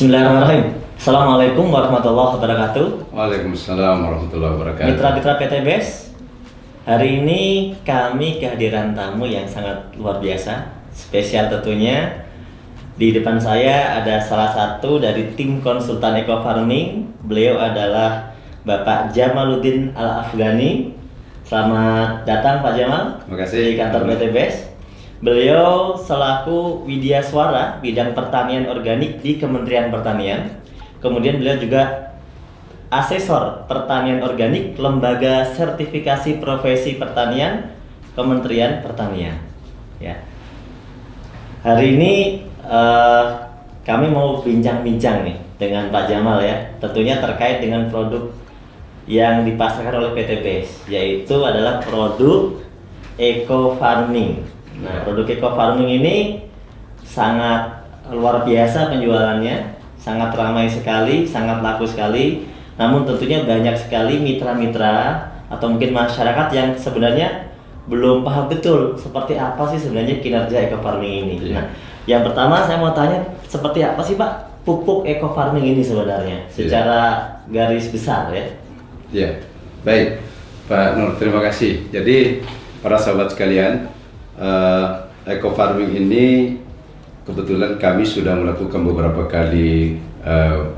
Bismillahirrahmanirrahim. Assalamualaikum warahmatullahi wabarakatuh. Waalaikumsalam warahmatullahi wabarakatuh. Mitra-mitra PT BES, hari ini kami kehadiran tamu yang sangat luar biasa, spesial tentunya. Di depan saya ada salah satu dari tim konsultan Eco Farming. Beliau adalah Bapak Jamaluddin Al-Afghani. Selamat datang Pak Jamal. Terima kasih. Di kantor PT BES. Beliau selaku Widya Suara bidang pertanian organik di Kementerian Pertanian. Kemudian beliau juga asesor pertanian organik Lembaga Sertifikasi Profesi Pertanian Kementerian Pertanian. Ya. Hari ini kami mau bincang-bincang nih dengan Pak Jamal ya, tentunya terkait dengan produk yang dipasarkan oleh PT BES, yaitu adalah produk Eco Farming. Nah, produk Eco Farming ini sangat luar biasa penjualannya, sangat ramai sekali, sangat laku sekali. Namun tentunya banyak sekali mitra-mitra atau mungkin masyarakat yang sebenarnya belum paham betul seperti apa sih sebenarnya kinerja Eco Farming ini. Nah, yang pertama saya mau tanya, seperti apa sih Pak pupuk Eco Farming ini sebenarnya secara garis besar ya? Ya, baik Pak Nur, terima kasih. Jadi para sahabat sekalian, Eco Farming ini kebetulan kami sudah melakukan beberapa kali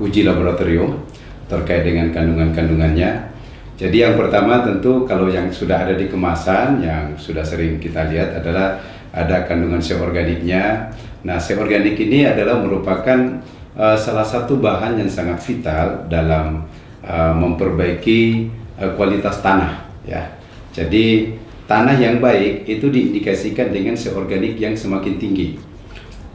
uji laboratorium terkait dengan kandungan-kandungannya. Jadi yang pertama tentu kalau yang sudah ada di kemasan yang sudah sering kita lihat adalah ada kandungan organiknya. Nah, organik ini adalah merupakan salah satu bahan yang sangat vital dalam memperbaiki kualitas tanah ya. Jadi tanah yang baik itu diindikasikan dengan organik yang semakin tinggi.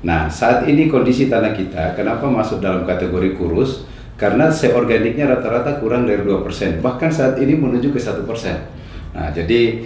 Nah, saat ini kondisi tanah kita kenapa masuk dalam kategori kurus? Karena organiknya rata-rata kurang dari 2%, bahkan saat ini menuju ke 1%. Nah, jadi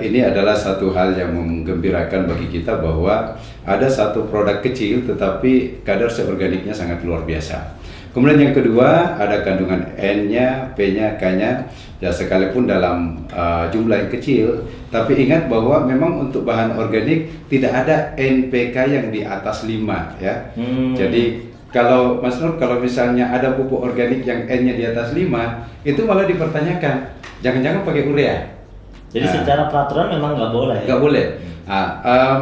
ini adalah satu hal yang menggembirakan bagi kita bahwa ada satu produk kecil tetapi kadar organiknya sangat luar biasa. Kemudian yang kedua ada kandungan N-nya, P-nya, K-nya. Ya sekalipun dalam jumlah yang kecil, tapi ingat bahwa memang untuk bahan organik tidak ada NPK yang di atas 5 ya. Jadi kalau Mas Nur, kalau misalnya ada pupuk organik yang N-nya di atas 5, itu malah dipertanyakan, jangan-jangan pakai urea. Jadi secara peraturan memang nggak boleh. Nggak boleh.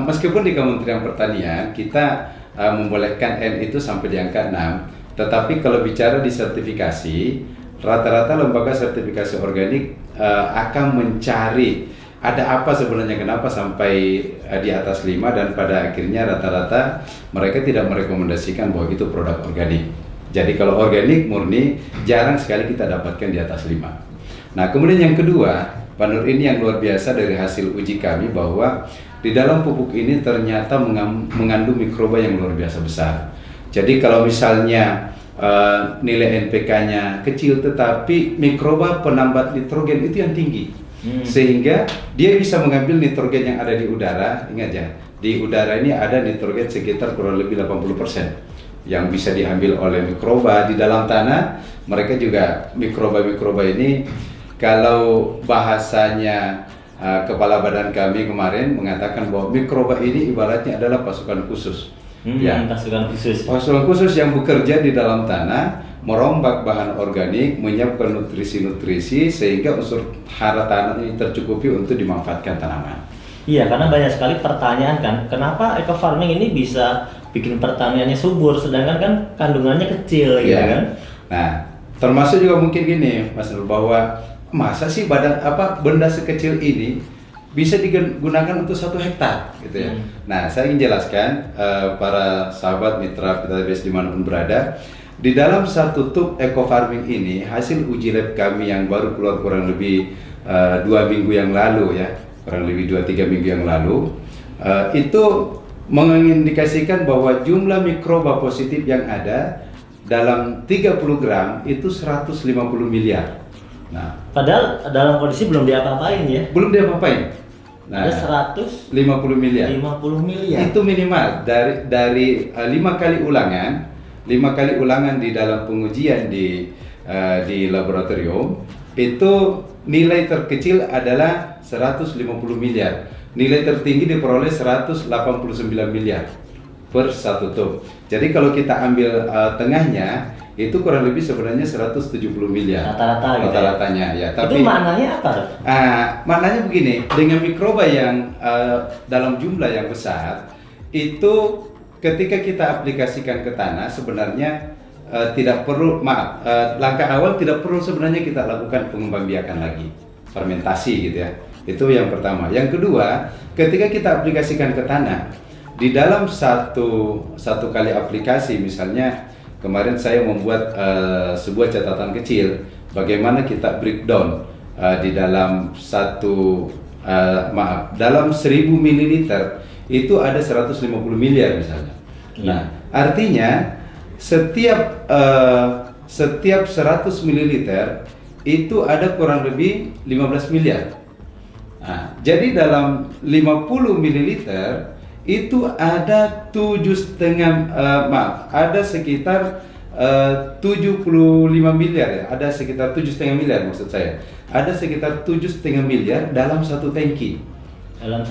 Meskipun di Kementerian Pertanian kita membolehkan N itu sampai di angka 6, tetapi kalau bicara di sertifikasi, rata-rata lembaga sertifikasi organik akan mencari ada apa sebenarnya kenapa sampai di atas 5, dan pada akhirnya rata-rata mereka tidak merekomendasikan bahwa itu produk organik. Jadi kalau organik murni jarang sekali kita dapatkan di atas 5. Nah, kemudian yang kedua, Pak Nur, ini yang luar biasa dari hasil uji kami bahwa di dalam pupuk ini ternyata mengandung mikroba yang luar biasa besar. Jadi kalau misalnya nilai NPK-nya kecil tetapi mikroba penambat nitrogen itu yang tinggi, sehingga dia bisa mengambil nitrogen yang ada di udara. Ingat ya, di udara ini ada nitrogen sekitar kurang lebih 80% yang bisa diambil oleh mikroba di dalam tanah. Mereka juga mikroba-mikroba ini, kalau bahasanya kepala badan kami kemarin mengatakan bahwa mikroba ini ibaratnya adalah pasukan khusus. Pasukan khusus yang bekerja di dalam tanah, merombak bahan organik, menyiapkan nutrisi-nutrisi sehingga unsur hara tanah ini tercukupi untuk dimanfaatkan tanaman. Iya, karena banyak sekali pertanyaan kan, kenapa Eco Farming ini bisa bikin pertaniannya subur sedangkan kan kandungannya kecil gitu kan? Nah, termasuk juga mungkin gini Mas Nur, bahwa masa sih benda sekecil ini bisa digunakan untuk 1 hektar gitu ya. Nah, saya ingin jelaskan para sahabat mitra PT BES dimanapun berada, di dalam satu tub Eco Farming ini hasil uji lab kami yang baru keluar kurang lebih 2 minggu yang lalu ya, kurang lebih 2-3 minggu yang lalu, itu mengindikasikan bahwa jumlah mikroba positif yang ada dalam 30 gram itu 150 miliar. Nah, padahal dalam kondisi belum diapa-apain ya? Belum diapa-apain. Nah, ada 150 miliar. 50 miliar. Itu minimal dari 5 kali ulangan, 5 kali ulangan di dalam pengujian di laboratorium, itu nilai terkecil adalah 150 miliar. Nilai tertinggi diperoleh 189 miliar. per 1 tub. Jadi kalau kita ambil tengahnya itu kurang lebih sebenarnya 170 miliar rata-rata gitu. Rata-ratanya ya. Tapi itu maknanya apa? maknanya begini, dengan mikroba yang dalam jumlah yang besar itu ketika kita aplikasikan ke tanah sebenarnya tidak perlu langkah awal tidak perlu sebenarnya kita lakukan pengembangbiakan lagi, fermentasi gitu ya. Itu yang pertama. Yang kedua, ketika kita aplikasikan ke tanah di dalam satu kali aplikasi, misalnya kemarin saya membuat sebuah catatan kecil bagaimana kita breakdown di dalam dalam 1000 ml itu ada 150 miliar misalnya. Nah, artinya setiap 100 ml itu ada kurang lebih 15 miliar. Nah, jadi dalam 50 ml itu ada 7,5 ada sekitar 75 miliar ya, ada sekitar 7,5 miliar maksud saya. Ada sekitar 7,5 miliar dalam satu tangki. Dalam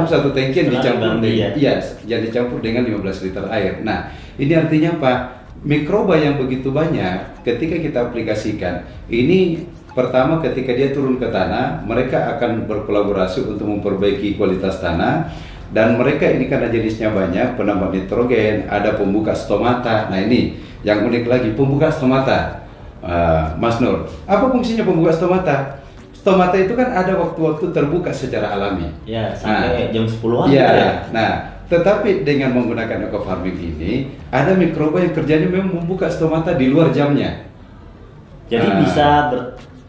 satu tangki yang dicampur dengan, yang dicampur dengan 15 liter air. Nah, ini artinya apa? Mikroba yang begitu banyak ketika kita aplikasikan, ini pertama ketika dia turun ke tanah, mereka akan berkolaborasi untuk memperbaiki kualitas tanah. Dan mereka ini karena jenisnya banyak, penambah nitrogen, ada pembuka stomata. Nah ini yang unik lagi, pembuka stomata, Mas Nur. Apa fungsinya pembuka stomata? Stomata itu kan ada waktu-waktu terbuka secara alami. Ya, sampai jam 10-an. Ya, nah tetapi dengan menggunakan eco farming ini, ada mikroba yang kerjanya memang membuka stomata di luar jamnya. Jadi bisa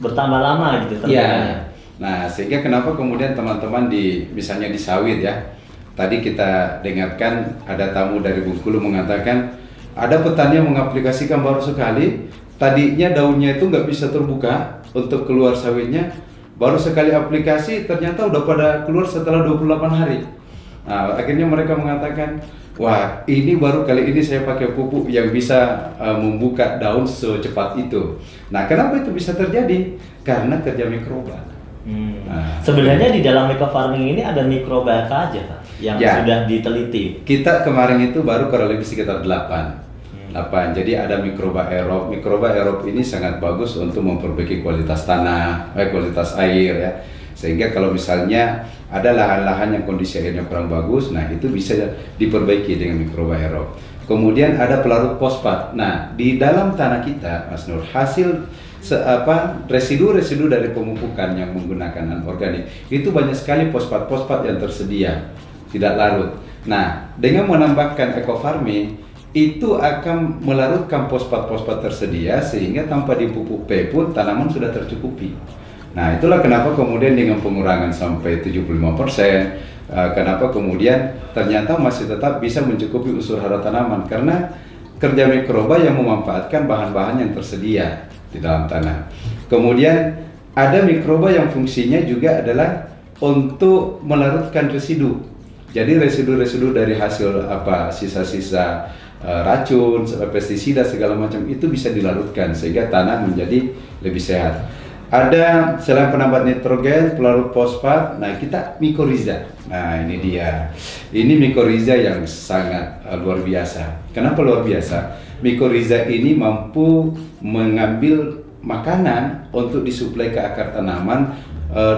bertambah lama gitu terbukanya. Ya. Nah sehingga kenapa kemudian teman-teman misalnya di sawit ya, tadi kita dengarkan ada tamu dari Bengkulu mengatakan ada petani yang mengaplikasikan baru sekali, tadinya daunnya itu nggak bisa terbuka untuk keluar sawitnya, baru sekali aplikasi ternyata udah pada keluar setelah 28 hari. Nah, akhirnya mereka mengatakan, wah ini baru kali ini saya pakai pupuk yang bisa membuka daun secepat itu. Nah kenapa itu bisa terjadi? Karena kerja mikroba. Nah, sebenarnya di dalam eco farming ini ada mikroba apa aja Pak yang sudah diteliti? Kita kemarin itu baru kurang lebih sekitar 8. Jadi ada mikroba aerob. Mikroba aerob ini sangat bagus untuk memperbaiki kualitas tanah, kualitas air ya. Sehingga kalau misalnya ada lahan-lahan yang kondisi airnya kurang bagus, nah itu bisa diperbaiki dengan mikroba aerob. Kemudian ada pelarut fosfat. Nah, di dalam tanah kita, Mas Nur, hasil residu-residu dari pemupukan yang menggunakan anorganik itu banyak sekali fosfat-fosfat yang tersedia, tidak larut. Nah, dengan menambahkan eco farming itu akan melarutkan fosfat-fosfat tersedia sehingga tanpa dipupuk P pun tanaman sudah tercukupi. Nah, itulah kenapa kemudian dengan pengurangan sampai 75%, kenapa kemudian ternyata masih tetap bisa mencukupi unsur hara tanaman karena kerja mikroba yang memanfaatkan bahan-bahan yang tersedia di dalam tanah. Kemudian ada mikroba yang fungsinya juga adalah untuk melarutkan residu. Jadi residu-residu dari hasil sisa-sisa racun, pestisida segala macam itu bisa dilarutkan sehingga tanah menjadi lebih sehat. Ada selain penambat nitrogen, pelarut fosfat, nah kita mikoriza. Nah ini dia. Ini mikoriza yang sangat luar biasa. Kenapa luar biasa? Mikoriza ini mampu mengambil makanan untuk disuplai ke akar tanaman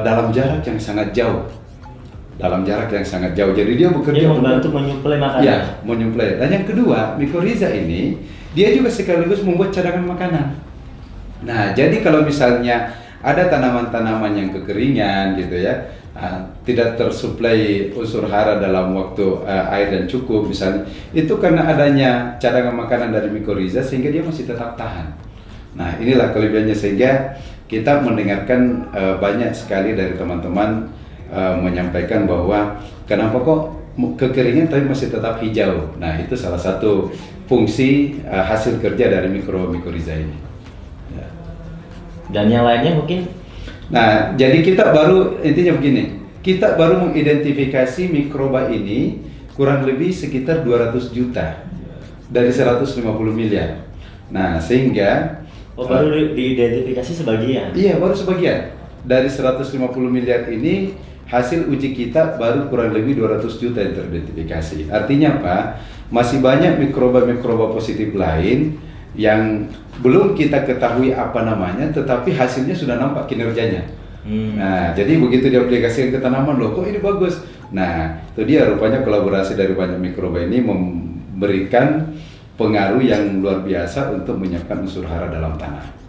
dalam jarak yang sangat jauh. Jadi dia bekerja membantu menyuplai makanan. Ya, menyuplai. Dan yang kedua, mikoriza ini dia juga sekaligus membuat cadangan makanan. Nah, jadi kalau misalnya ada tanaman-tanaman yang kekeringan gitu ya, tidak tersuplai unsur hara dalam waktu air dan cukup misalnya, itu karena adanya cadangan makanan dari mikoriza sehingga dia masih tetap tahan. Nah, inilah kelebihannya sehingga kita mendengarkan banyak sekali dari teman-teman menyampaikan bahwa kenapa kok kekeringan tapi masih tetap hijau. Nah, itu salah satu fungsi hasil kerja dari mikoriza ini. Ya. Dan yang lainnya mungkin. Nah, jadi kita baru intinya begini, kita baru mengidentifikasi mikroba ini kurang lebih sekitar 200 juta dari 150 miliar. Nah, sehingga baru diidentifikasi sebagian. Iya, baru sebagian. Dari 150 miliar ini hasil uji kita baru kurang lebih 200 juta yang teridentifikasi. Artinya apa? Masih banyak mikroba-mikroba positif lain yang belum kita ketahui apa namanya, tetapi hasilnya sudah nampak kinerjanya. Nah, jadi begitu diaplikasikan ke tanaman, loh kok ini bagus. Nah, itu dia rupanya kolaborasi dari banyak mikroba ini memberikan pengaruh yang luar biasa untuk menyiapkan unsur hara dalam tanah.